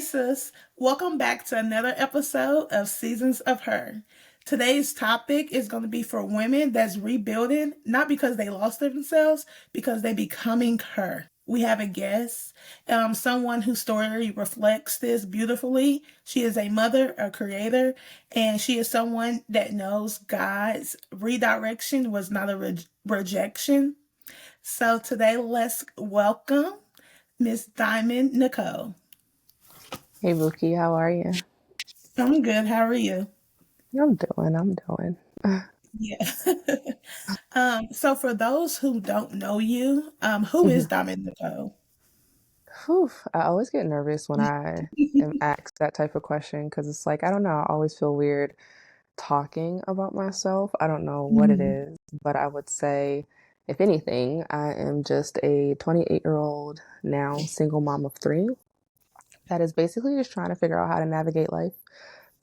sis. Welcome back to another episode of Seasons of Her. Today's topic is going to be for women that's rebuilding, not because they lost themselves, because they becoming her. We have a guest, someone whose story reflects this beautifully. She is a mother, a creator, and she is someone that knows God's redirection was not a rejection. So today, let's welcome Miss Diamond Nicole. Hey Buki, how are you? I'm good. How are you? I'm doing. Yeah. So for those who don't know you, who is Mhm. Diamond Nicole? Whew, I always get nervous when I am asked that type of question because it's like, I don't know, I always feel weird talking about myself. I don't know what it Mhm. is, but I would say, if anything, I am just a 28-year-old now single mom of three that is basically just trying to figure out how to navigate life,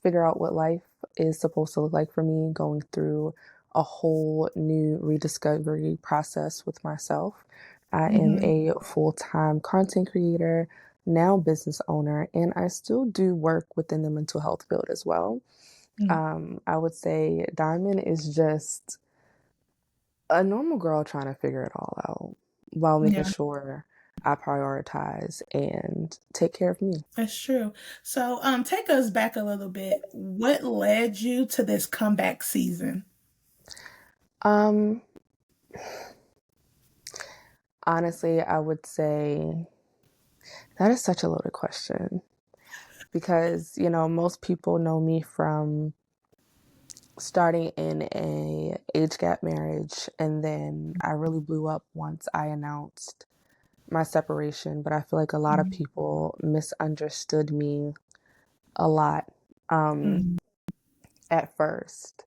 figure out what life is supposed to look like for me, going through a whole new rediscovery process with myself. I am Mhm. a full time content creator, now business owner, and I still do work within the mental health field as well. Mm. I would say Diamond is just a normal girl trying to figure it all out while making Yeah, sure I prioritize and take care of me. that's true. So, take us back a little bit. What led you to this comeback season? Um, Honestly, I would say that is such a loaded question because, most people know me from starting in a age gap marriage, and then I really blew up once I announced my separation, but I feel like a lot of Mhm. people misunderstood me a lot um Mhm. at first.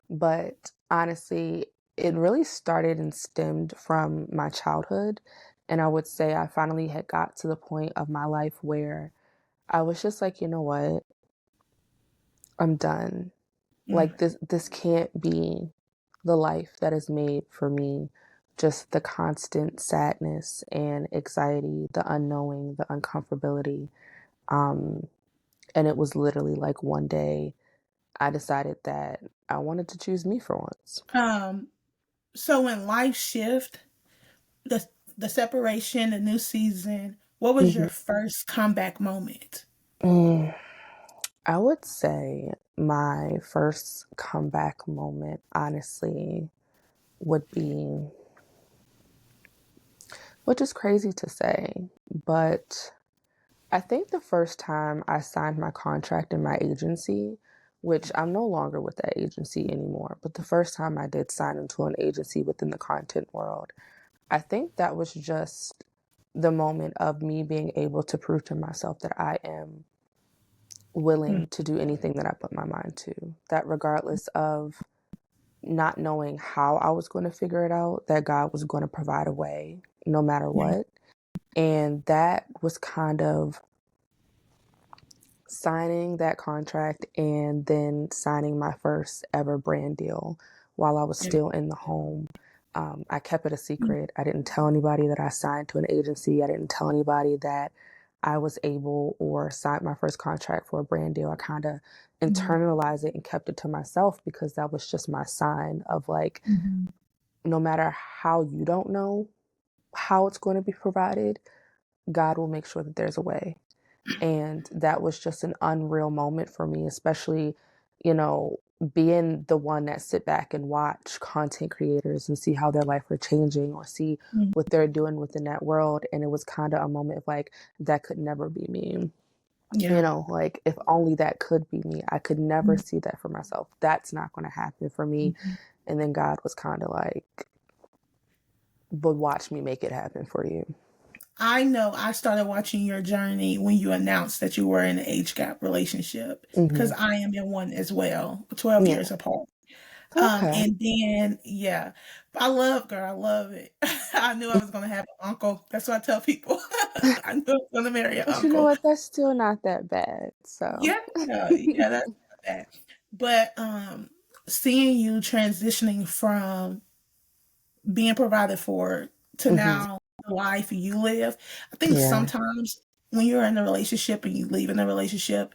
But honestly, it really started and stemmed from my childhood, and I would say I finally had got to the point of my life where I was just like, you know what? I'm done. Mm. Like this can't be the life that is made for me. Just the constant sadness and anxiety, the unknowing, the uncomfortability. Um, and it was literally like one day I decided that I wanted to choose me for once. Um, so when life shift, the the separation, the new season, what was your Mhm. first comeback moment? Mm, I would say my first comeback moment, honestly, would be, which is crazy to say, but I think the first time I signed my contract in my agency, which I'm no longer with that agency anymore, but the first time I did sign into an agency within the content world, I think that was just the moment of me being able to prove to myself that I am Mm. willing to do anything that I put my mind to. That regardless of not knowing how I was going to figure it out, that God was going to provide a way no matter Yeah. what. And that was kind of signing that contract and then signing my first ever brand deal while I was Yeah. still in the home. I kept it a Mm. secret. I didn't tell anybody that I signed to an agency. I didn't tell anybody that I was able or signed my first contract for a brand deal. I kind of Mhm. internalized it and kept it to myself because that was just my sign of like, Mhm. no matter how you don't know how it's going to be provided, God will make sure that there's a way. And that was just an unreal moment for me, especially, you know, being the one that sit back and watch content creators and see how their life are changing or see Mm. what they're doing within that world. And it was kind of a moment of like, that could never be me. Yeah. Like if only that could be me. I could never Mm. see that for myself. That's not going to happen for me. Mhm. And then God was kind of like, but watch me make it happen for you. I know I started watching your journey when you announced that you were in an age gap relationship because Hmm. I am in one as well, 12 Yeah. years apart. Okay. And then, yeah, I love, girl, I love it. I knew I was going to have an uncle. That's what I tell people. I knew I was going to marry an But you know uncle. what? That's still not that bad. So, Yeah, yeah, that's not bad. But seeing you transitioning from being provided for to hmm now the life you live, I think yeah. sometimes when you're in a relationship and you leave in a relationship,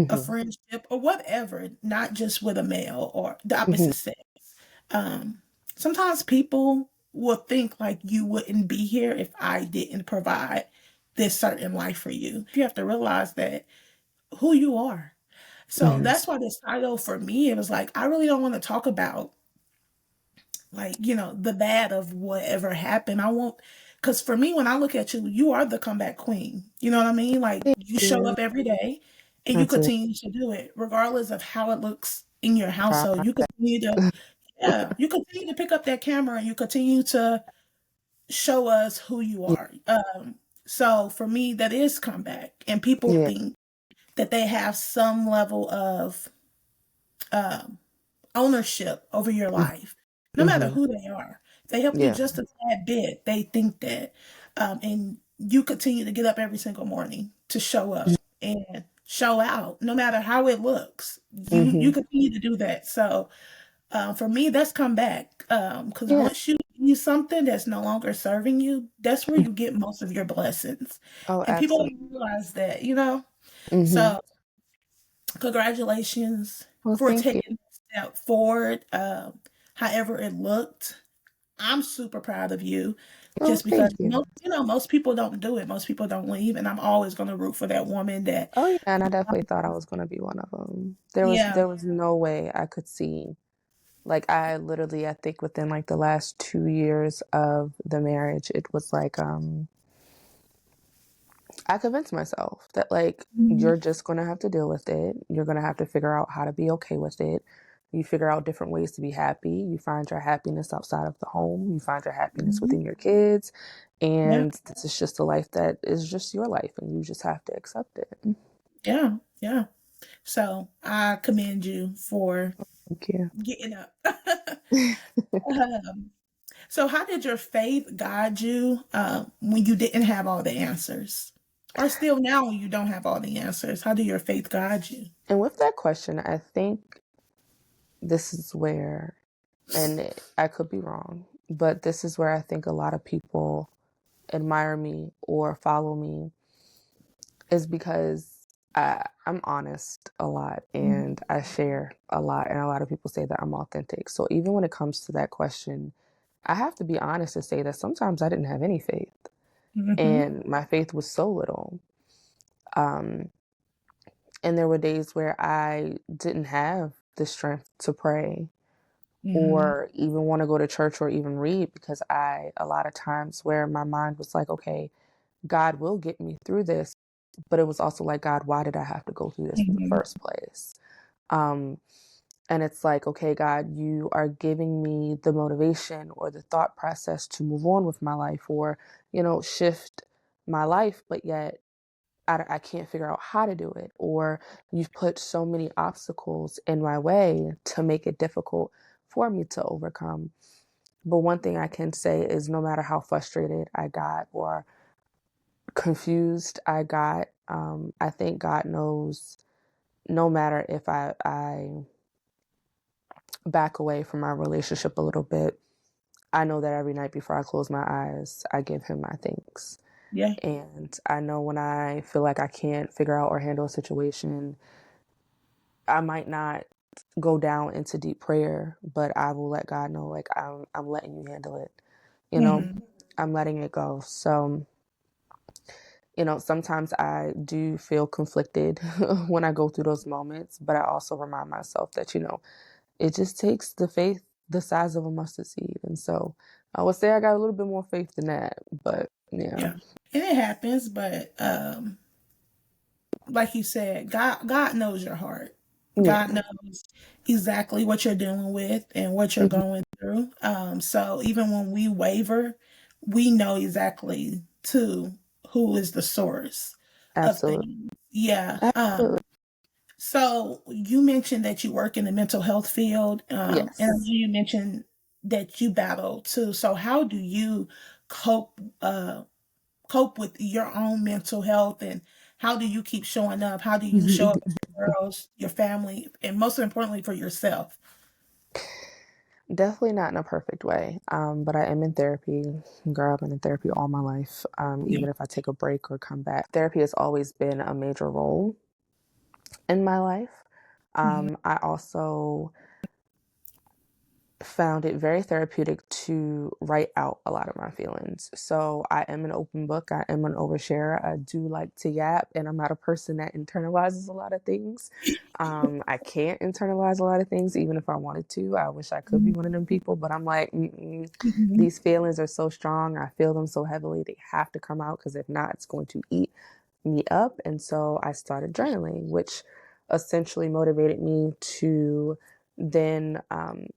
a Mhm. friendship, or whatever, not just with a male or the Mhm. opposite sex. Um, Sometimes people will think like you wouldn't be here if I didn't provide this certain life for you. You have to realize that who you are. So Mhm. that's why this title for me, it was like, I really don't want to talk about like, the bad of whatever happened. I won't, because for me, when I look at you, you are the comeback queen. You know what I mean? Like, Thank you show you. up every day and you That's it. continue to do it, regardless of how it looks in your Try household. my You best. continue to, yeah, you continue to pick up that camera and you continue to show us who you Yeah. are. So for me, that is comeback. And people Yeah. think that they have some level of um, ownership over your life, no matter Mhm. who they are. If they help you Yeah. just a tad bit, they think that. And you continue to get up every single morning to show up and show out, no matter how it looks. You Mhm. continue to do that. So for me, that's come back. Because Yeah. once you use something that's no longer serving you, that's where Mhm. you get most of your blessings. Oh, And people absolutely. don't realize that. Mhm. So congratulations Well, for thank you. taking that step forward. However it looked, I'm super proud of you, Oh, just because thank you. most people don't do it. Most people don't leave, and I'm always going to root for that woman that, Oh, yeah, and I definitely thought I was gonna be one of them. There was yeah. there was no way I could see. Like, I literally, I think within, like, the last 2 years of the marriage, it was like, I convinced myself that, like, Mhm. you're just gonna have to deal with it. You're gonna have to figure out how to be okay with it. You figure out different ways to be happy. You find your happiness outside of the home. You find your happiness Mhm. within your kids. Yeah, And this is just a life that is just your life, and you just have to accept it. yeah, yeah. So I commend you for Thank you. getting up. um, so, how did your faith guide you when you didn't have all the answers? Or still now when you don't have all the answers, how did your faith guide you? And with that question, I think this is where, and I could be wrong, but this is where I think a lot of people admire me or follow me is because I'm honest a lot and I share a lot, and a lot of people say that I'm authentic. So even when it comes to that question, I have to be honest and say that sometimes I didn't have any faith, Mm-hmm. and my faith was so little. Um, and there were days where I didn't have the strength to pray Mm-hmm. or even want to go to church or even read because a lot of times where my mind was like, okay, God will get me through this. But it was also like, God, why did I have to go through this in the Mm-hmm. first place? Um, and it's like, okay, God, you are giving me the motivation or the thought process to move on with my life or, shift my life, but yet I can't figure out how to do it. Or you've put so many obstacles in my way to make it difficult for me to overcome. But one thing I can say is no matter how frustrated I got or confused I got, I think God knows no matter if I back away from my relationship a little bit, I know that every night before I close my eyes, I give him my thanks. Yeah. And I know when I feel like I can't figure out or handle a situation, I might not go down into deep prayer, but I will let God know, like, I'm letting you handle it. You know, Mm-hmm. I'm letting it go. So, sometimes I do feel conflicted when I go through those moments, but I also remind myself that, it just takes the faith the size of a mustard seed. And so I would say I got a little bit more faith than that, but yeah. Yeah. And it happens, but like you said, God knows your heart. God Yeah. knows exactly what you're dealing with and what you're Mhm. going through. So even when we waver, we know exactly too who is the source of Absolutely. things. Yeah. Absolutely. So you mentioned that you work in the mental health field, and Yes. you mentioned that you battle too. So how do you cope cope with your own mental health, and how do you keep showing up? How do you show up for your girls, your family, and most importantly for yourself? Definitely not in a perfect way, but I am in therapy. Girl, I've been in therapy all my life. Yeah. Even if I take a break or come back, therapy has always been a major role in my life. Mhm. I also found it very therapeutic to write out a lot of my feelings. So I am an open book. I am an oversharer. I do like to yap, and I'm not a person that internalizes a lot of things. I can't internalize a lot of things, even if I wanted to. I wish I could be one of them people, but I'm like, mm-mm. Mhm. These feelings are so strong. I feel them so heavily. They have to come out because if not, it's going to eat me up. And so I started journaling, which essentially motivated me to then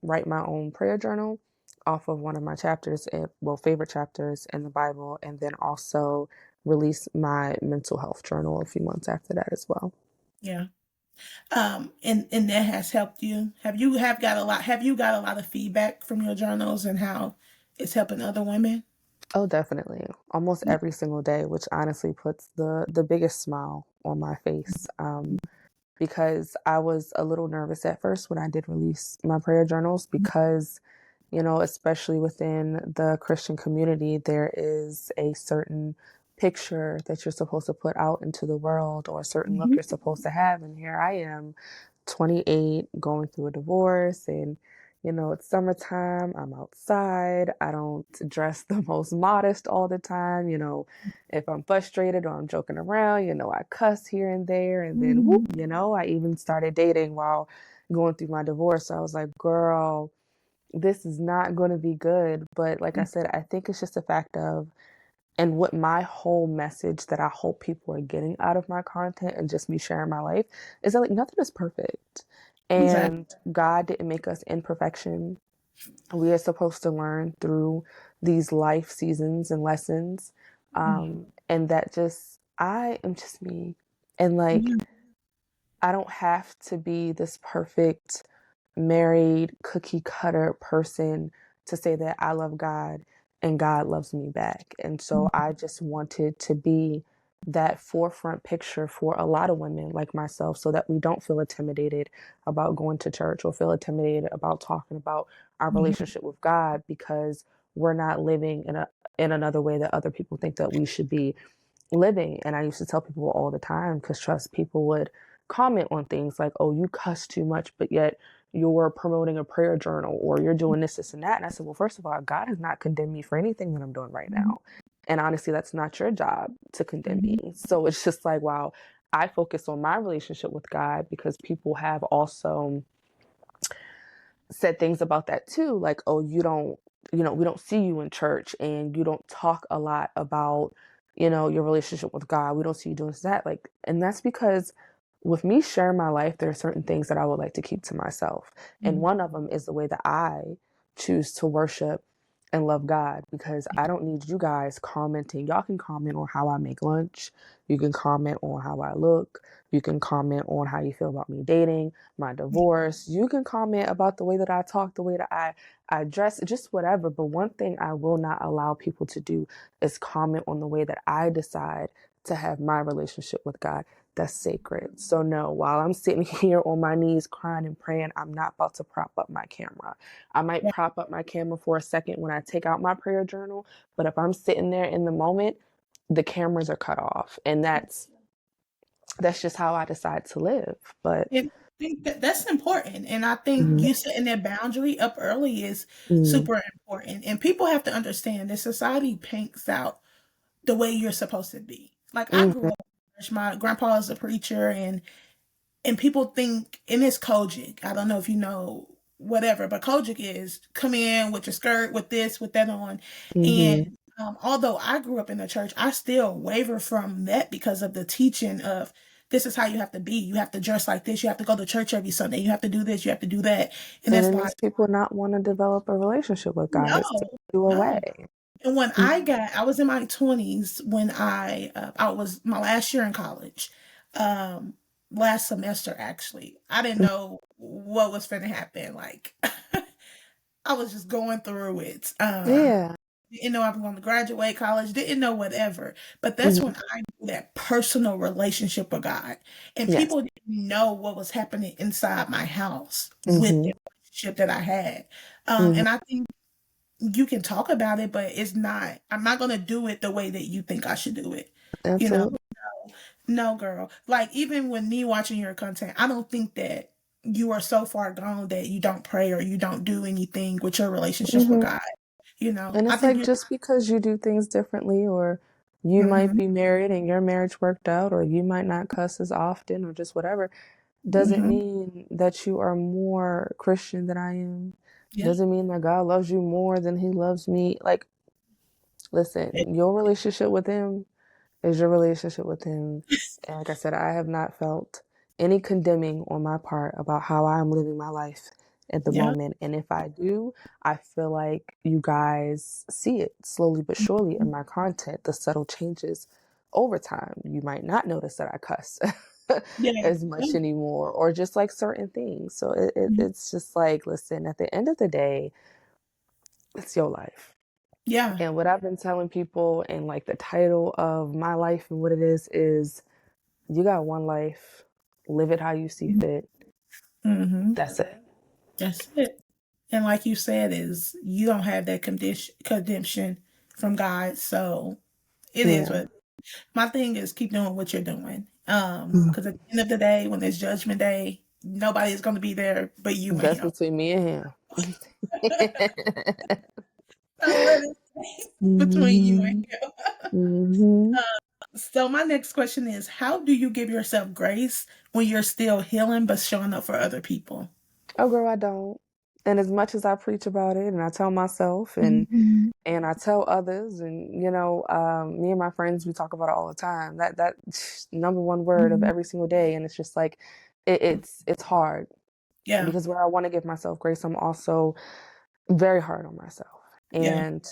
write my own prayer journal off of one of my chapters, well, favorite chapters in the Bible, and then also release my mental health journal a few months after that as well. Yeah. And that has helped you. Have you got a lot of feedback from your journals and how it's helping other women? Oh, definitely. Almost every single day, which honestly puts the biggest smile on my face. Because I was a little nervous at first when I did release my prayer journals because, especially within the Christian community, there is a certain picture that you're supposed to put out into the world or a certain look Mhm. you're supposed to have. And here I am, 28, going through a divorce, and it's summertime. I'm outside. I don't dress the most modest all the time. If I'm frustrated or I'm joking around, I cuss here and there. And then, whoop, Mhm. I even started dating while going through my divorce. So I was like, girl, this is not going to be good. But like I said, I think it's just a fact of, and what my whole message that I hope people are getting out of my content and just me sharing my life is that like nothing is perfect. Exactly. And God didn't make us in perfection. We are supposed to learn through these life seasons and lessons. And that just, I am just me. And like, Yeah. I don't have to be this perfect, married, cookie cutter person to say that I love God and God loves me back. And so I just wanted to be that forefront picture for a lot of women like myself so that we don't feel intimidated about going to church or feel intimidated about talking about our Mhm. relationship with God because we're not living in another way that other people think that we should be living. And I used to tell people all the time, because trust, people would comment on things like, oh, you cuss too much, but yet you're promoting a prayer journal or you're doing this and that. And I said, well, first of all, God has not condemned me for anything that I'm doing right Mhm. now. And honestly, that's not your job to condemn me. Mhm. So it's just like, wow, I focus on my relationship with God because people have also said things about that too, like, oh, we don't see you in church and you don't talk a lot about, your relationship with God. We don't see you doing that. Like, and that's because with me sharing my life, there are certain things that I would like to keep to myself. And Mhm. one of them is the way that I choose to worship and love God, because I don't need you guys commenting. Y'all can comment on how I make lunch. You can comment on how I look. You can comment on how you feel about me dating, my divorce. You can comment about the way that I talk, the way that I dress, just whatever. But one thing I will not allow people to do is comment on the way that I decide to have my relationship with God. That's sacred. So no, while I'm sitting here on my knees crying and praying, I'm not about to prop up my camera. I might Yeah. prop up my camera for a second when I take out my prayer journal, but if I'm sitting there in the moment, the cameras are cut off. And that's just how I decide to live. But And I think that that's important. And I think mm, you setting that boundary up early is mm, super important. And people have to understand that society paints out the way you're supposed to be. Like I grew mhm, up in church. My grandpa is a preacher, and people think, and it's Kojic. I don't know if you know whatever, but Kojic is come in with your skirt, with this, with that on. mhm, And although I grew up in the church, I still waver from that because of the teaching of this is how you have to be. You have to dress like this. You have to go to church every Sunday. You have to do this. You have to do that. And and it that's like, makes people not want to develop a relationship with God. no, It's taking you no. away. And when Mm, I was in my 20s when I was my last year in college, um, last semester actually. I didn't mm, know what was going to happen. Like I was just going through it. yeah. Didn't know I was going to graduate college. Didn't know whatever. But that's Mhm, when I knew that personal relationship with God, and yes. people didn't know what was happening inside my house with Mhm. that relationship that I had. Mhm. And I think you can talk about it, but I'm not gonna do it the way that you think I should do it. You know, Absolutely. no, girl. Like, even when me watching your content, I don't think that you are so far gone that you don't pray or you don't do anything with your relationship with Mhm. God. You know, And I it's think like you're, just because you do things differently, or you might hmm be married and your marriage worked out, or you might not cuss as often, or just whatever, doesn't hmm mean that you are more Christian than I am. yeah, Doesn't mean that God loves you more than he loves me. Like, listen, your relationship with him is your relationship with him. And like I said, I have not felt any condemning on my part about how I'm living my life at the yeah, moment. And if I do, I feel like you guys see it slowly but surely in my content, the subtle changes over time. You might not notice that I cuss yeah, as much anymore, or just like certain things. So yeah, it's just like, listen, at the end of the day, it's your life. yeah. And what I've been telling people, and like the title of my life and what it is you got one life, live it how you see fit. Mm-hmm. That's it. That's it. And like you said, is you don't have that condemnation from God, so it is Yeah. what my thing is. Keep doing what you're doing. Mm. Because at the end of the day, when it's Judgment Day, nobody is going to be there but you and That's Him. between me and him. So let it stay between you and hmm Him. hmm So my next question is, how do you give yourself grace when you're still healing but showing up for other people? Oh, girl, I don't. And as much as I preach about it, and I tell myself, Mhm. and I tell others, and me and my friends, we talk about it all the time. That number one word of Mhm. every single day, and it's just like it's hard Yeah, because where I want to give myself grace, I'm also very hard on myself. yeah, And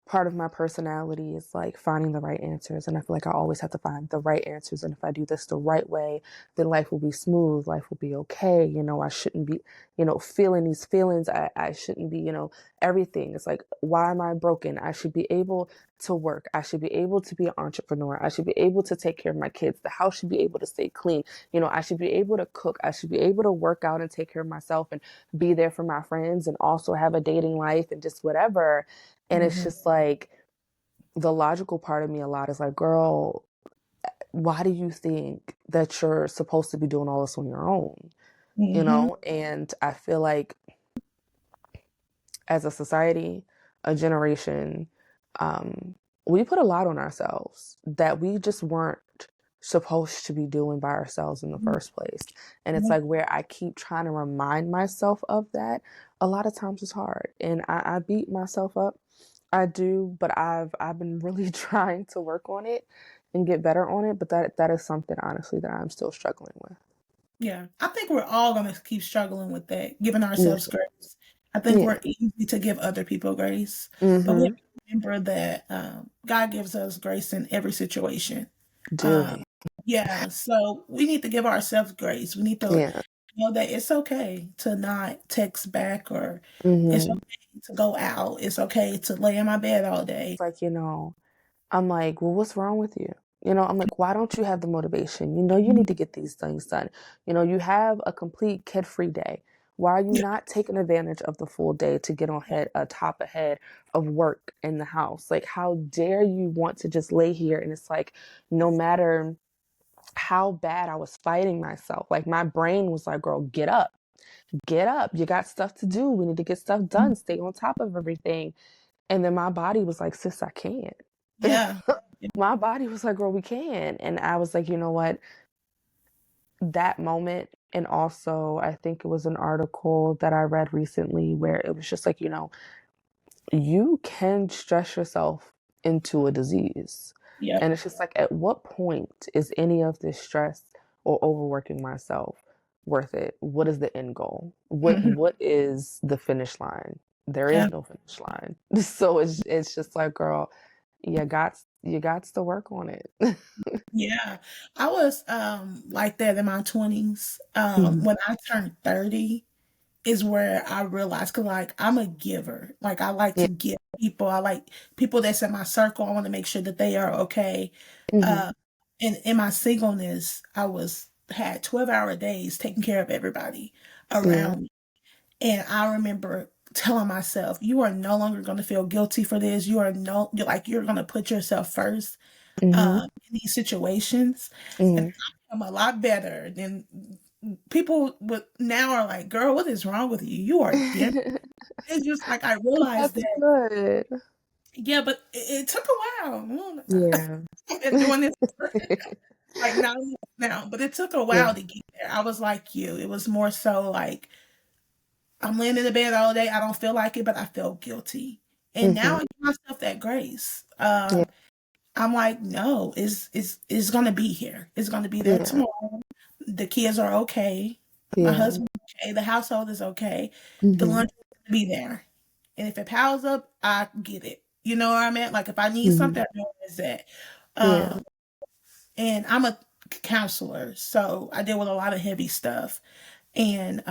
part of my personality is like finding the right answers. And I feel like I always have to find the right answers. And if I do this the right way, then life will be smooth. Life will be okay. I shouldn't be, feeling these feelings. I shouldn't be, everything. It's like, why am I broken? I should be able to work. I should be able to be an entrepreneur. I should be able to take care of my kids. The house should be able to stay clean. I should be able to cook. I should be able to work out and take care of myself and be there for my friends and also have a dating life and just whatever. And it's hmm just like the logical part of me a lot is like, girl, why do you think that you're supposed to be doing all this on your own? hmm And I feel like as a society, a generation, um, we put a lot on ourselves that we just weren't supposed to be doing by ourselves in the first place. And it's like where I keep trying to remind myself of that, a lot of times it's hard. And I beat myself up. I do, but I've been really trying to work on it and get better on it. But that is something honestly that I'm still struggling with. Yeah. I think we're all gonna keep struggling with that, giving Yeah. ourselves grace. I think Yeah. we're easy to give other people grace, but we have Mm-hmm. to remember that God gives us grace in every situation. Do Um, he? yeah, so we need to give ourselves grace. We need to Yeah. know that it's okay to not text back, or it's Mm-hmm. okay to go out. It's okay to lay in my bed all It's day. like, I'm like, well, what's wrong with you? I'm like, why don't you have the motivation? You Mhm. need to get these things done. You have a complete kid-free day. Why are you Yeah, not taking advantage of the full day to get top ahead of work in the house? Like, how dare you want to just lay here? And it's like, no matter how bad I was fighting myself, like my brain was like, girl, get up, get up. You got stuff to do. We need to get stuff done. Stay on top of everything. And then my body was like, sis, I can't. yeah, My body was like, girl, we can. And I was like, you know what? That moment. And also, I think it was an article that I read recently where it was just like, you can stress yourself into a disease. yep, And it's just like, at what point is any of this stress or overworking myself worth it? What is the end goal? mhm, What is the finish line? There yeah. is no finish line. So it's just like, girl, you got to work on it. Yeah, I was like that in my 20s. Mhm. When I turned 30 is where I realized, cause like I'm a giver. Like, I like Yeah. to give people. I like people that's in my circle. I want to make sure that they are okay. Mhm. Uh, and in my singleness, I was had 12-hour days taking care of everybody Yeah. around me. And I remember telling myself, you are no longer going to feel guilty for this. You're going to put yourself first Mhm. in these situations. And Mhm. I'm a lot better than people would now are like, girl, what is wrong with you? You are different. It's just like I realized That's that, good. yeah, but it took a while. Yeah. I've been doing this for like 9 years now, but it took a Yeah. while to get there. I was like you. It was more so like I'm laying in the bed all day. I don't feel like it, but I feel guilty. And now I Mhm. give myself that grace. Yeah. I'm like, no, it's gonna be here. It's gonna be there Yeah. tomorrow. The kids are okay. My Yeah. husband's okay. The household is okay. The Mhm. lunch is gonna be there. And if it piles up, I get it. You know what I mean? Like if I need Mhm. something, I know where it's at. Yeah. Um, and I'm a counselor, so I deal with a lot of heavy stuff. And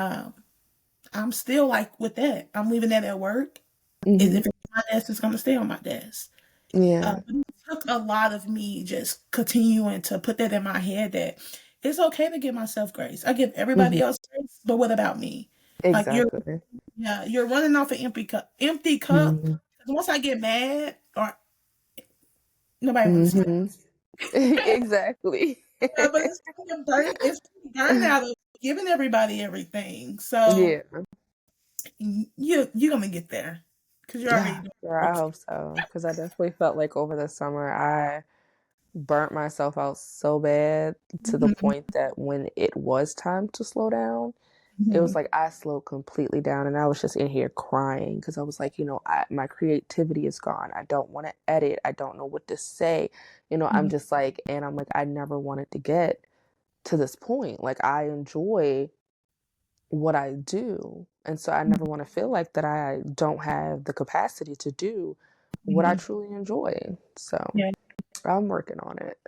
I'm still like with that. I'm leaving that at work. If Mhm. it's on my desk, it's gonna stay on my desk. Yeah. It took a lot of me just continuing to put that in my head that it's okay to give myself grace. I give everybody Mhm. else grace, but what about me? Like Exactly. you're running off an empty cup. Empty cup. Mhm. 'Cause once I get mad, or nobody wants to. Mhm. Exactly. But it's kind of it's burnout of giving everybody everything. So Yeah. you're gonna get there because you're already Yeah. doing Sure, I it. hope so. Because I definitely felt like over the summer, I burnt myself out so bad to the Mhm, point that when it was time to slow down, it was mhm, like I slowed completely down and I was just in here crying because I was like, my creativity is gone. I don't want to edit. I don't know what to say. I'm mhm, just like, and I'm like, I never wanted to get to this point. Like, I enjoy what I do. And so I never want to feel like that I don't have the capacity to do what I mhm. truly enjoy. So Yeah. I'm working on it.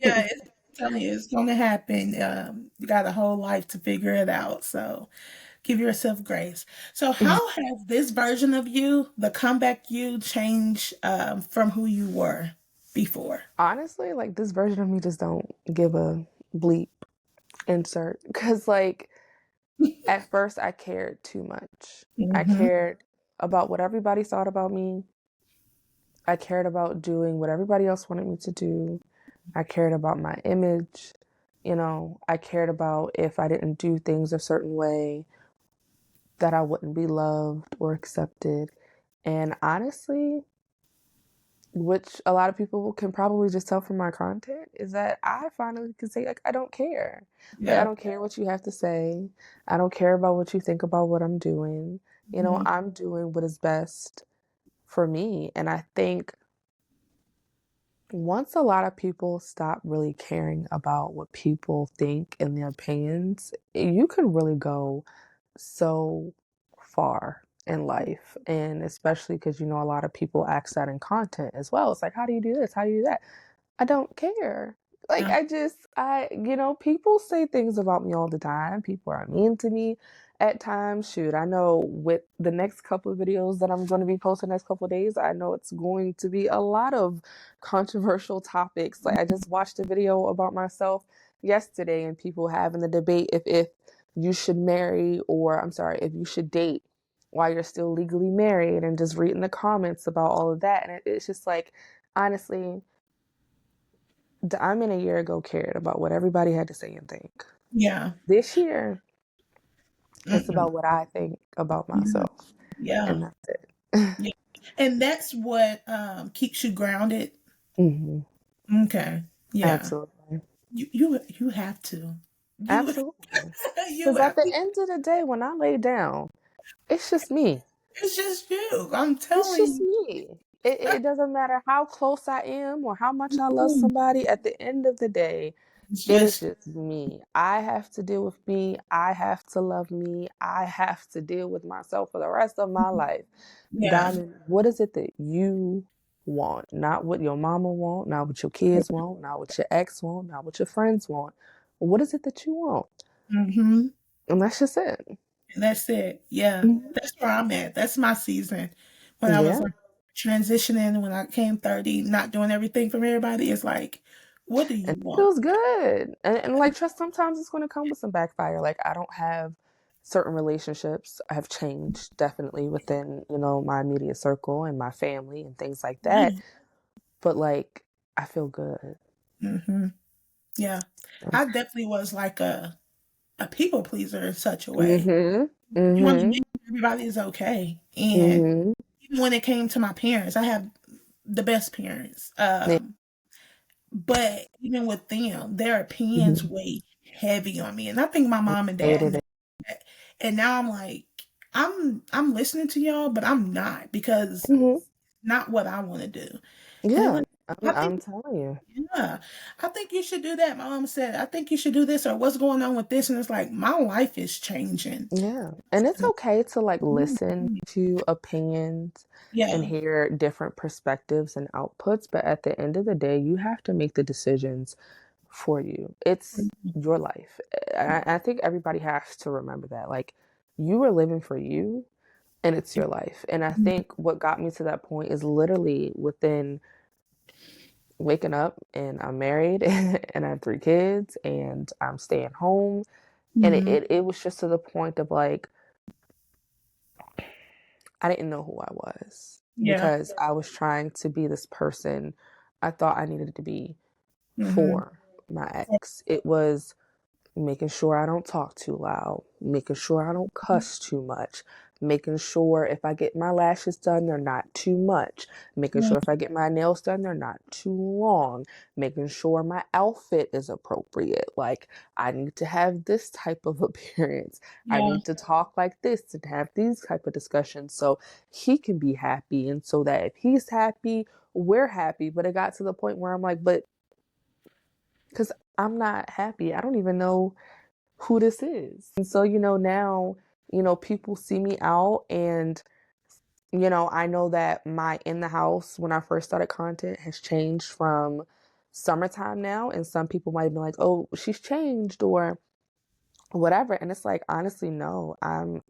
Yeah, I'm telling you, it's gonna happen. You got a whole life to figure it out. So give yourself grace. So how has this version of you, the comeback you, changed from who you were before? Honestly, like this version of me just don't give a bleep insert because like at first I cared too much. I Hmm. cared about what everybody thought about me. I cared about doing what everybody else wanted me to do. I cared about my image. I cared about if I didn't do things a certain way that I wouldn't be loved or accepted. And honestly, which a lot of people can probably just tell from my content, is that I finally can say, like, I don't care. Like, I Yeah. don't care what you have to say. I don't care about what you think about what I'm doing. Hmm. I'm doing what is best for me. And I think once a lot of people stop really caring about what people think and their opinions, you can really go so far in life. And especially because, a lot of people ask that in content as well. It's like, how do you do this? How do you do that? I don't care. Like, Yeah. people say things about me all the time. People are mean to me at times. Shoot, I know with the next couple of videos that I'm going to be posting next couple of days, I know it's going to be a lot of controversial topics. Like, I just watched a video about myself yesterday and people having the debate if you should marry, or I'm sorry, if you should date while you're still legally married, and just reading the comments about all of that. And it's just like, honestly, I'm in a year ago cared about what everybody had to say and think. Yeah. This year, it's Mm-mm. about what I think about Yeah. myself, Yeah. and that's it. Yeah. And that's what keeps you grounded. Hmm. Okay. Yeah. Absolutely, You have to. You absolutely. you Because at have the to. end of the day, when I lay down, it's just me. It's just you. I'm It's telling just you. me. It doesn't matter how close I am or how much I love somebody. At the end of the day, It's it is just just me. I have to deal with me. I have to love me. I have to deal with myself for the rest of my life. yeah. Diamond, what is it that you want? Not what your mama want, not what your kids want, not what your ex want, not what your friends want. What is it that you want? Mm-hmm. And that's just it. And that's it. Yeah. Mhm. That's where I'm at. That's my season. When I was Yeah. like transitioning, when I came 30, not doing everything from everybody, it's like, What do you And it want? feels good. And like, trust, sometimes it's going to come with some backfire. Like, I don't have certain relationships. I have changed definitely within, my immediate circle and my family and things like that. Yeah. But like, I feel good. Hmm. Yeah. I definitely was like a people pleaser in such a way. Mm-hmm. You want to make Mm-hmm. sure everybody is okay. And Mm-hmm. even when it came to my parents, I have the best parents. Yeah. But even with them, their opinions Mm-hmm. weigh heavy on me. And I think my mom and dad Hated knew it. that. And now I'm like, I'm listening to y'all, but I'm not because Mm-hmm. not what I want to do. And they're Yeah. like, I'm, I think I'm telling you. yeah, I think you should do that. My mom said, I think you should do this or what's going on with this. And it's like my life is changing. Yeah. And it's okay to like listen Mhm. to opinions and Yeah. hear different perspectives and outputs, but at the end of the day, you have to make the decisions for you. It's your life. I think everybody has to remember that. Like, you are living for you and it's your life. And I think what got me to that point is literally within waking up and I'm married and I have 3 kids and I'm staying home. And it, Mhm. it, it was just to the point of like, I didn't know who I was Yeah. because I was trying to be this person I thought I needed to be Mhm. for my ex. It was making sure I don't talk too loud, making sure I don't cuss too much, making sure if I get my lashes done, they're not too much, making Mhm. sure if I get my nails done, they're not too long, making sure my outfit is appropriate. Like, I need to have this type of appearance. I Yeah. need to talk like this and have these type of discussions so he can be happy and so that if he's happy, we're happy. But it got to the point where I'm like, but because I'm not happy. I don't even know who this is. And so, now, people see me out and, I know that my in the house when I first started content has changed from summertime now. And some people might be like, oh, she's changed or whatever. And it's like, honestly, no, I'm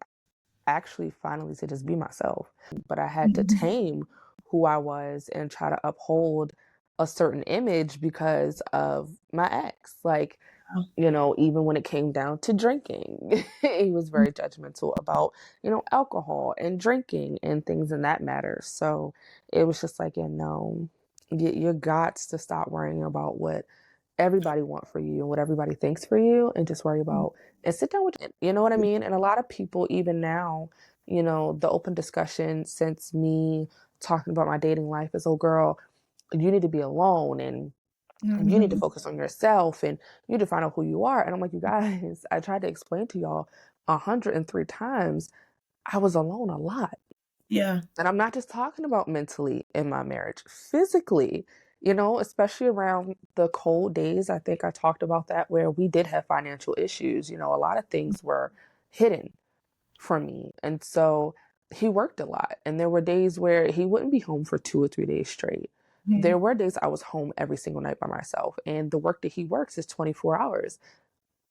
actually finally to just be myself. But I had to Mhm. tame who I was and try to uphold a certain image because of my ex. Like, even when it came down to drinking, he was very judgmental about, alcohol and drinking and things in that matter. So it was just like, no, you got to stop worrying about what everybody want for you and what everybody thinks for you and just worry about and sit down with it. You know what I mean? And a lot of people, even now, the open discussion since me talking about my dating life is, oh, girl, you need to be alone and you need to Mhm. focus on yourself and you need to find out who you are. And I'm like, you guys, I tried to explain to y'all 103 times I was alone a lot. Yeah. And I'm not just talking about mentally in my marriage, physically, especially around the cold days. I think I talked about that where we did have financial issues. A lot of things were hidden from me. And so he worked a lot. And there were days where he wouldn't be home for 2 or 3 days straight. There Mhm. were days I was home every single night by myself. And the work that he works is 24 hours.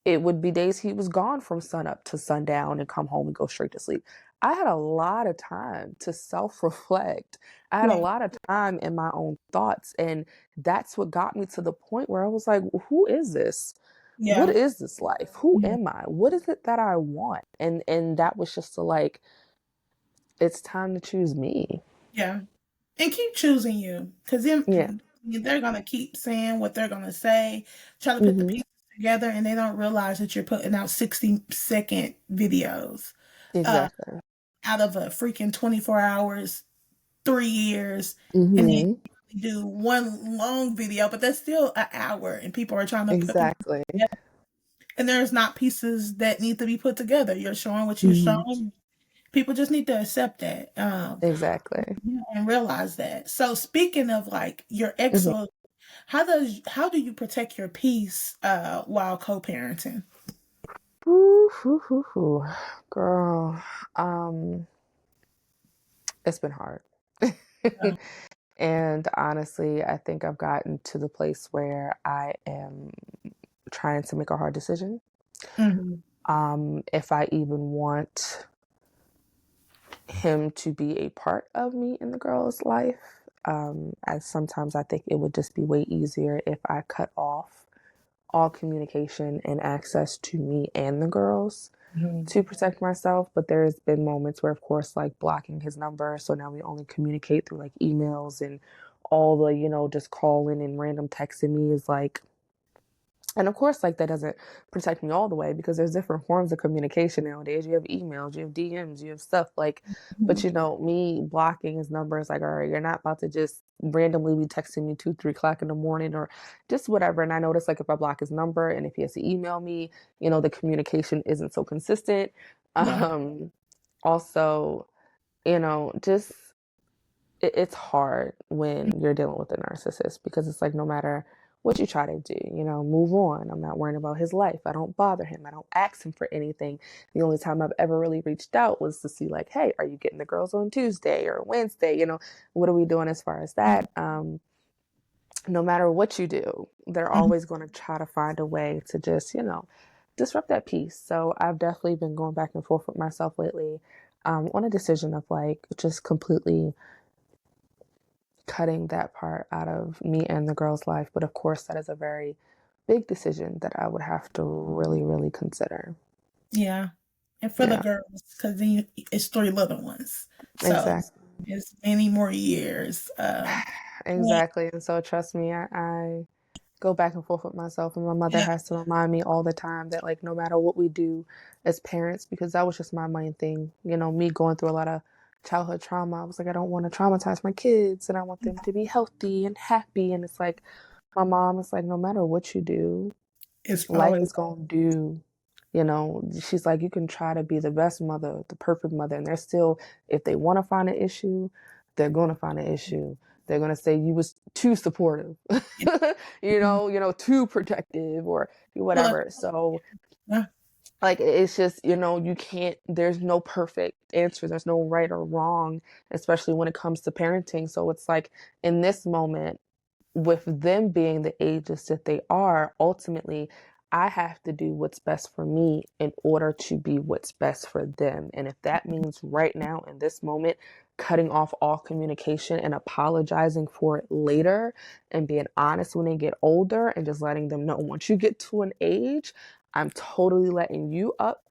It would be days he was gone from sun up to sundown and come home and go straight to sleep. I had a lot of time to self reflect. I had a Yeah. lot of time in my own thoughts. And that's what got me to the point where I was like, who is this? What Yeah. is this life? Who Mhm. am I? What is it that I want? And that was just to like, it's time to choose me. Yeah. And keep choosing you because Yeah. they're going to keep saying what they're going to say, try to put the Hmm. pieces together, and they don't realize that you're putting out 60-second videos uh, Exactly. out of a freaking 24 hours, 3 years, and then Hmm. you do one long video, but that's still an hour, and people are trying to put pieces Exactly. together. And there's not pieces that need to be put together. You're showing what you're Hmm. showing. People just need to accept that. Exactly. And realize that. So speaking of like your ex, Hmm. so how do you protect your peace while co-parenting? Ooh, ooh, ooh, ooh. Girl, um, it's been hard. Yeah. And honestly, I think I've gotten to the place where I am trying to make a hard decision. Mhm. If I even want him to be a part of me in the girl's life. as sometimes I think it would just be way easier if I cut off all communication and access to me and the girls Mhm. to protect myself. But there's been moments where, of course, like blocking his number. So now we only communicate through like emails and all the, just calling and random texting me is like, and of course, like that doesn't protect me all the way because there's different forms of communication nowadays. You have emails, you have DMs, you have stuff like, but Mhm. me blocking his number is like, all right, you're not about to just randomly be texting me 2, 3 o'clock in the morning or just whatever. And I notice like if I block his number and if he has to email me, the communication isn't so consistent. Right. Um, Also, just it's hard when you're dealing with a narcissist because it's like no matter what you try to do, move on. I'm not worrying about his life. I don't bother him. I don't ask him for anything. The only time I've ever really reached out was to see like, hey, are you getting the girls on Tuesday or Wednesday? What are we doing as far as Mhm. that? No matter what you do, they're Mhm. always going to try to find a way to just, disrupt that peace. So I've definitely been going back and forth with myself lately on a decision of like just completely cutting that part out of me and the girl's life. But of course, that is a very big decision that I would have to really, really consider. Yeah. And for the Yeah, girls, because then it's three little ones. So exactly. it's many more years. Yeah. Exactly. And so, trust me, I go back and forth with myself, and my mother Yeah. has to remind me all the time that, like, no matter what we do as parents, because that was just my main thing, me going through a lot of childhood trauma. I was like, I don't want to traumatize my kids, and I want them to be healthy and happy. And it's like, my mom is like, no matter what you do, It's life always is going to do, she's like, you can try to be the best mother, the perfect mother, and they're still, if they want to find an issue, they're going to find an issue. They're going to say you was too supportive, too protective or well, whatever. So yeah. like it's just, you can't, there's no perfect answer. There's no right or wrong, especially when it comes to parenting. So it's like in this moment, with them being the ages that they are, ultimately, I have to do what's best for me in order to be what's best for them. And if that means right now, in this moment, cutting off all communication and apologizing for it later and being honest when they get older and just letting them know once you get to an age, I'm totally letting you up,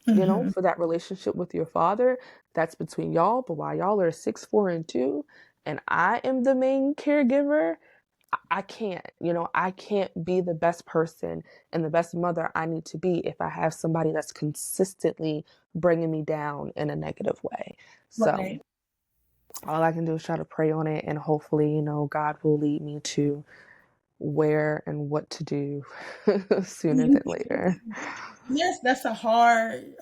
Mhm. for that relationship with your father. That's between y'all. But while y'all are 6, 4, and 2, and I am the main caregiver, I can't, I can't be the best person and the best mother I need to be if I have somebody that's consistently bringing me down in a negative way. So Right. all I can do is try to pray on it and hopefully, God will lead me to where and what to do sooner than later. Yes, that's a hard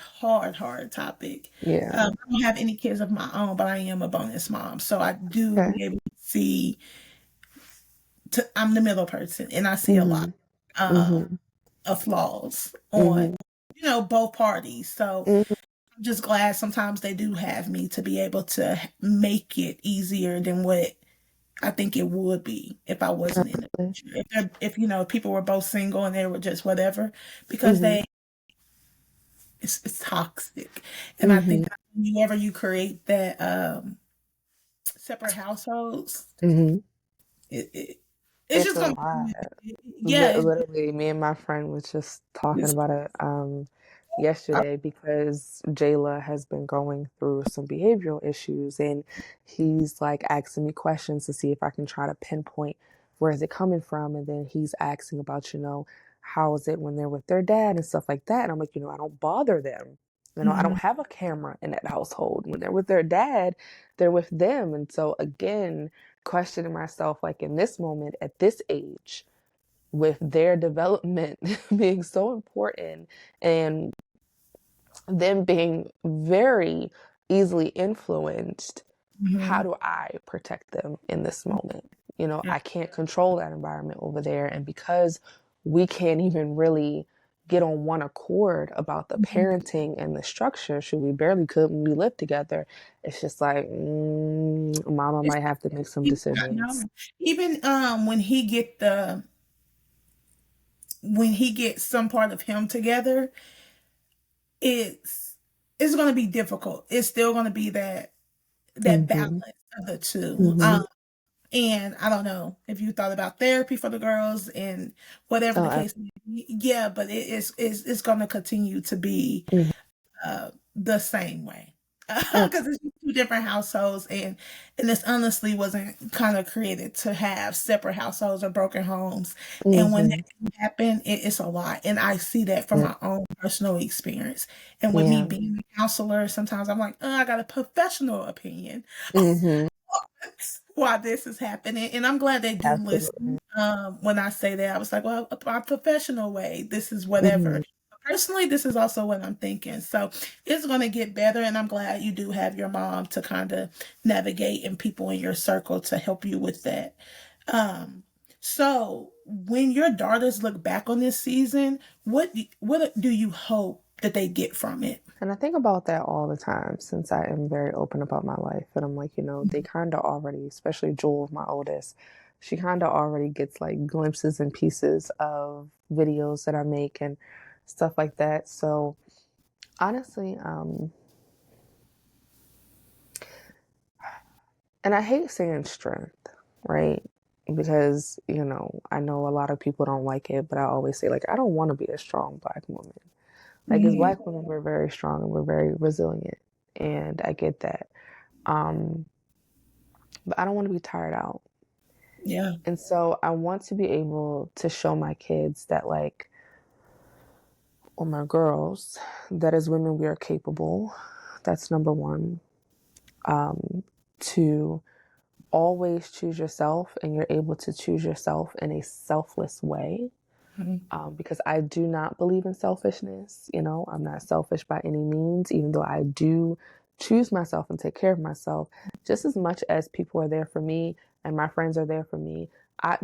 topic. Yeah. I don't have any kids of my own, but I am a bonus mom, so I do Okay. be able to see. I'm the middle person, and I see a lot Mhm. um, Mhm. of flaws on, Mhm. both parties. So Mhm. I'm just glad sometimes they do have me to be able to make it easier than what I think it would be if I wasn't in the Absolutely. picture. If people were both single and they were just whatever, because Mhm. it's toxic. And I think Mhm. that whenever you create that separate households, Mhm. it, it it's It's just a gonna lot. yeah, Literally, me and my friend was just talking it's about it yesterday because Jayla has been going through some behavioral issues, and he's like asking me questions to see if I can try to pinpoint where is it coming from, and then he's asking about, how is it when they're with their dad and stuff like that, and I'm like, I don't bother them. I mhm, don't have a camera in that household. When they're with their dad, they're with them. And so again, questioning myself like in this moment at this age with their development being so important and them being very easily influenced, how mhm, do I protect them in this moment? yeah, I can't control that environment over there. And because we can't even really get on one accord about the mhm. parenting and the structure, should we barely could when we live together, it's just like, mama It's might have to make some I decisions. know. Even when he gets some part of him together, it's it's going to be difficult. It's still going to be that Hmm. balance of the two. Hmm. And I don't know if you thought about therapy for the girls and whatever Oh, the case may be. Yeah, but it's going to continue to be the same way because it's absolutely. two different households, and this honestly wasn't kind of created to have separate households or broken homes. And when that Hmm. can happen, it's a lot, and I see that from Yeah. my own personal experience. And with me Yeah. being a counselor, sometimes I'm like, I got a professional opinion Hmm. why this is happening. And I'm glad they do Absolutely. listen. When I say that, I was like, well, a professional way, this is whatever. Hmm. Personally, this is also what I'm thinking. So it's going to get better. And I'm glad you do have your mom to kind of navigate and people in your circle to help you with that. Um, so when your daughters look back on this season, what do you hope that they get from it? And I think about that all the time since I am very open about my life. And I'm like, they kind of already, especially Jewel, my oldest, she kind of already gets like glimpses and pieces of videos that I make and stuff like that. So honestly, and I hate saying strength, right? Because, I know a lot of people don't like it, but I always say, like, I don't want to be a strong Black woman. Like, as Mhm. Black women, we're very strong and we're very resilient. And I get that. Um, but I don't want to be tired out. Yeah. And so I want to be able to show my kids that, like, or my girls, that as women, we are capable. That's number one. To always choose yourself, and you're able to choose yourself in a selfless way. Mhm. Because I do not believe in selfishness. I'm not selfish by any means, even though I do choose myself and take care of myself just as much as people are there for me and my friends are there for me.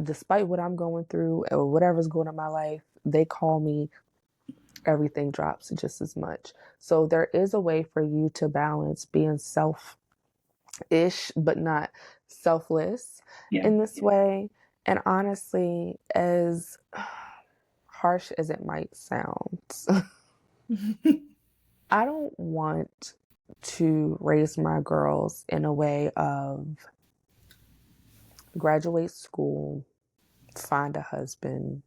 Despite what I'm going through or whatever's going on in my life, they call me, everything drops just as much. So there is a way for you to balance being self ish, but not selfless Yeah. in this way. And honestly, as harsh as it might sound, I don't want to raise my girls in a way of graduate school, find a husband,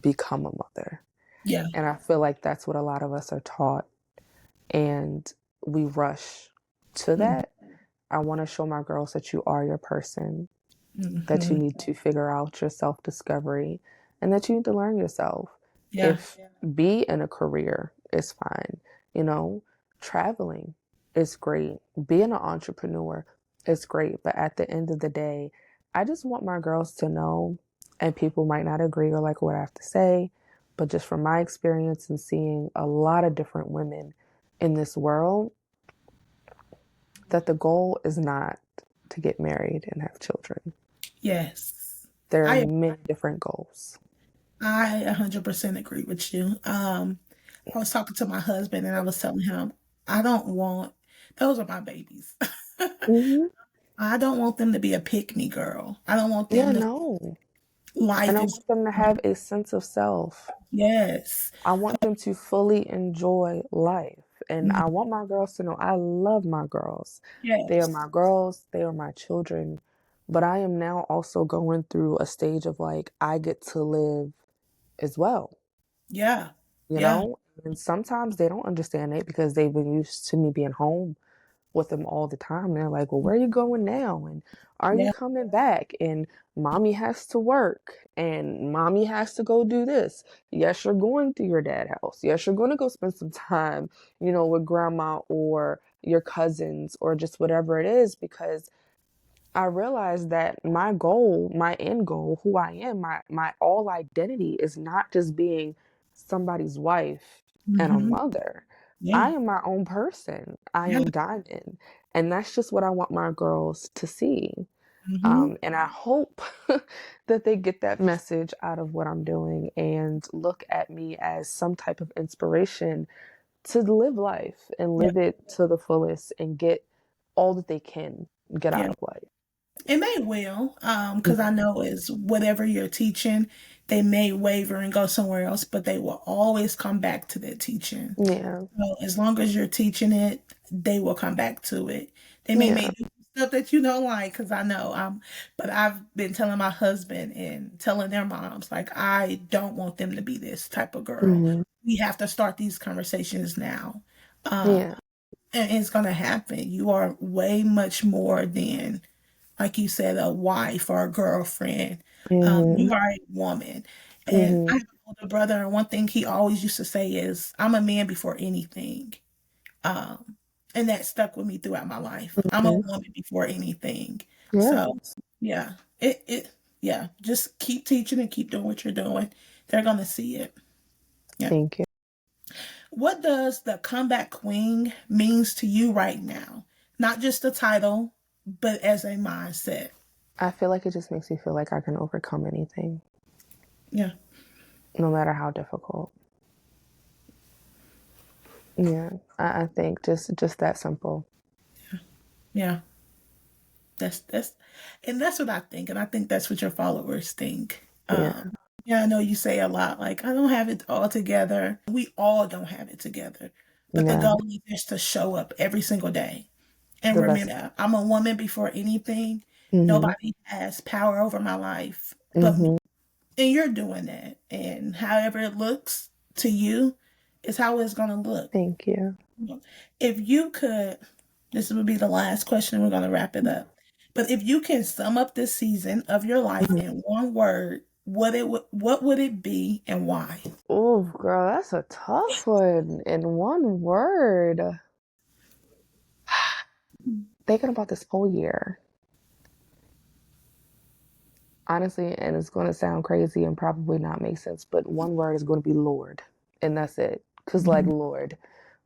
become a mother. Yeah. And I feel like that's what a lot of us are taught. And we rush to Mhm. that. I want to show my girls that you are your person, that you Mhm. need to figure out your self discovery, and that you need to learn yourself. Yeah. If be in a career is fine, you know, traveling is great, being an entrepreneur is great. But at the end of the day, I just want my girls to know, and people might not agree or like what I have to say, but just from my experience and seeing a lot of different women in this world, that the goal is not to get married and have children. Yes. There are I many different goals. I 100% agree with you. I was talking to my husband and I was telling him I don't want those are my babies. Hmm. I don't want them to be a pick me girl. I don't want Yeah, them to no. And life I is want them to have a sense of self. yes. I want them to fully enjoy life. And Mhm. I want my girls to know I love my girls. They are Yes. my girls, they are my children. But I am now also going through a stage of like, I get to live as well, Yeah. you Yeah. know? And sometimes they don't understand it because they've been used to me being home with them all the time. And they're like, well, where are you going now? And are you Yeah. coming back? And mommy has to work and mommy has to go do this. Yes, you're going to your dad's house. Yes, you're going to go spend some time, with grandma or your cousins or just whatever it is, because I realized that my goal, my end goal, who I am, my all identity is not just being somebody's wife and a Mhm. mother. I Yeah. am my own person. I Yeah. am Diamond. And that's just what I want my girls to see. Mhm. And I hope that they get that message out of what I'm doing and look at me as some type of inspiration to live life and Yeah. live it to the fullest and get all that they can get out Yeah. of life. And they will, because I Mhm. know is whatever you're teaching, they may waver and go somewhere else, but they will always come back to that teaching. Yeah. So as long as you're teaching it, they will come back to it. They may Yeah. make stuff that you don't like, because I know but I've been telling my husband and telling their moms, like, I don't want them to be this type of girl. Mhm. We have to start these conversations now. Um, Yeah. and it's gonna happen. You are way much more than, like you said, a wife or a girlfriend. Mhm. You are a woman. And I Mhm. have an older brother, and one thing he always used to say is, I'm a man before anything. Um, and that stuck with me throughout my life. I'm a Mhm. woman before anything. Yeah. So yeah, yeah, just keep teaching and keep doing what you're doing. They're gonna see it. Yeah. Thank you. What does the comeback queen means to you right now? Not just the title, but as a mindset. I feel like it just makes me feel like I can overcome anything, Yeah. no matter how difficult. Yeah, I think just that simple. Yeah. That's and that's what I think. And I think that's what your followers think. Yeah. Yeah, I know you say a lot like, I don't have it all together. We all don't have it together. But the Yeah. goal is just to show up every single day. And The best. remember, I'm a woman before anything. Mhm. Nobody has power over my life but me. Mhm. And you're doing that. And however it looks to you is how it's gonna look. Thank you. If you could, this would be the last question, we're going to wrap it up. But if you can sum up this season of your life Mhm. in one word, what would it be and why? Oh, girl, that's a tough one. In one word. Thinking about this whole year, honestly, and it's going to sound crazy and probably not make sense, but one word is going to be Lord, and that's it. Cause like Mhm.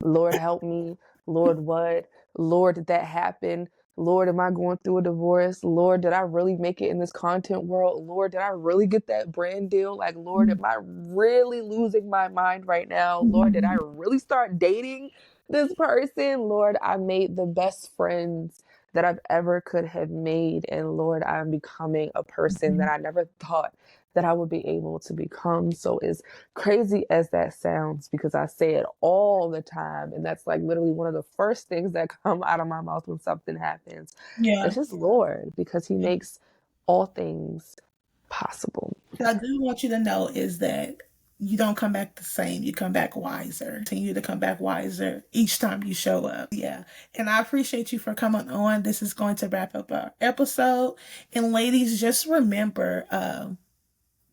Lord help me, Lord what, Lord did that happen, Lord am I going through a divorce, Lord did I really make it in this content world, Lord did I really get that brand deal, like Lord am I really losing my mind right now, Lord did I Mhm. really start dating this person, Lord I made the best friends that I've ever could have made. And Lord, I'm becoming a person that Mhm. I never thought that I would be able to become. So as crazy as that sounds, because I say it all the time, and that's like literally one of the first things that come out of my mouth when something happens. Yeah. It's just Lord, because He makes all things possible. What I do want you to know is that you don't come back the same. You come back wiser. Continue to come back wiser each time you show up. Yeah. And I appreciate you for coming on. This is going to wrap up our episode. And ladies, just remember,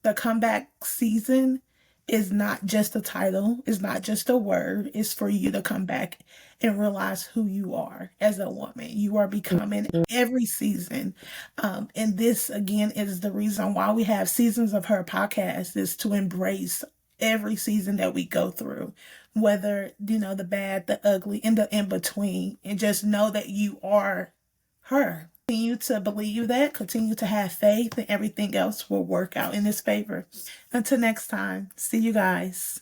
the comeback season is not just a title, it's not just a word, it's for you to come back and realize who you are as a woman. You are becoming every season. And this, again, is the reason why we have Seasons of Her podcast, is to embrace every season that we go through, whether, the bad, the ugly, and the in between, and just know that you are her. Continue to believe that, continue to have faith, and everything else will work out in his favor. Until next time, see you guys.